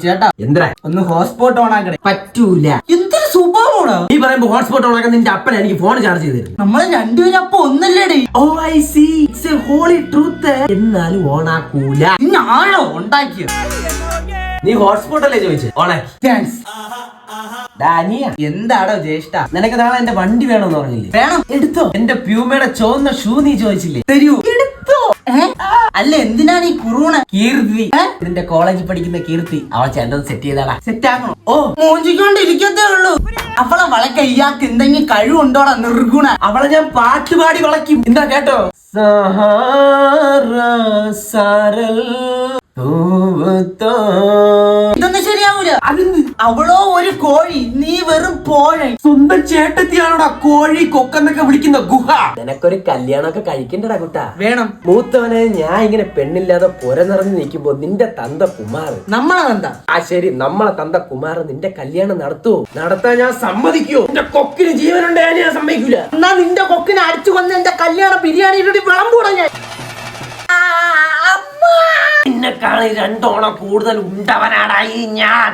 ചേട്ടാ എന്താ ഒന്ന് ഹോട്ട്സ്പോട്ട് ഓൺ ആക്കണേ. പറ്റൂല. എന്തൊരു സ്വഭാവമാണോ നീ പറയുമ്പോ ഹോട്ട്സ്പോട്ട് ഓണാക്കാൻ നിന്റെ അപ്പൻ എനിക്ക് ഫോൺ ചാർജ് ചെയ്ത് തരും. നമ്മള് രണ്ടുപേരും അപ്പൊ ഒന്നല്ലേടേ. Oh I see, it's a holy truth. എന്നാലും ഓണാക്കൂല. ഞാനോ ഉണ്ടാക്കിയത്? നീ ഹോട്ട്സ്പോട്ട് അല്ലേ ചോദിച്ചേ? ഓണാക്കി. താങ്ക്സ്. ഡാനിയ, എന്താടോ ജ്യേഷ്ഠ? നിനക്ക് നാളെ എന്റെ വണ്ടി വേണമെന്ന് പറഞ്ഞില്ലേ? വേണം. എടുത്തോ. എന്റെ പ്യൂമയുടെ ചുവന്ന ഷൂ നീ ചോദിച്ചില്ലേ? തരൂ. എടുത്തോ. അല്ല എന്തിനാണ് ഈ കുറുണ? കീർത്തി, നിന്റെ കോളേജിൽ പഠിക്കുന്ന കീർത്തി, അവൾ ചേട്ടൻ സെറ്റ് ചെയ്താടാ. സെറ്റ് ആകണോ? ഓ, മോഞ്ചിക്കൊണ്ടിരിക്കത്തേ ഉള്ളൂ. അവളെ വളക്ക ഇയാൾക്ക് എന്തെങ്കിലും കഴിവുണ്ടോടാ നിർഗുണ? അവളെ ഞാൻ പാട്ട് പാടി വളയ്ക്കും. എന്താ കേട്ടോ? സഹാറ സാരൽ ഇതൊന്നും ശരിയാവൂല. അവളോ ഒരു കോഴി, നീ വെറും പോഴ. സ്വന്തം ചേട്ടത്തിയാണോടാ കോഴി കൊക്കെന്നൊക്കെ വിളിക്കുന്ന ഗുഹ. നിനക്കൊരു കല്യാണമൊക്കെ കഴിക്കണ്ടടാ കുട്ടാ. വേണം. മൂത്തവനെ ഞാൻ ഇങ്ങനെ പെണ്ണില്ലാതെ പുര നിറഞ്ഞു നിൽക്കുമ്പോ നിന്റെ തന്ത കുമാർ, നമ്മളെ എന്താ? ആ ശരി, നമ്മളെ തന്ത കുമാർ നിന്റെ കല്യാണം നടത്തുവോ? നടത്താൻ ഞാൻ സമ്മതിക്കുവോ? നിന്റെ കൊക്കിന് ജീവനുണ്ട്, ഞാൻ സമ്മതിക്കൂല. എന്നാ നിന്റെ കൊക്കിനെ അടിച്ചു കൊന്ന് എന്റെ കല്യാണ ബിരിയാണിയിലൂടെ വിളമ്പൂടാ ഞാൻ. നിന്നെക്കാളി രണ്ടോണം കൂടുതൽ ഉണ്ടവനാടായി ഞാൻ.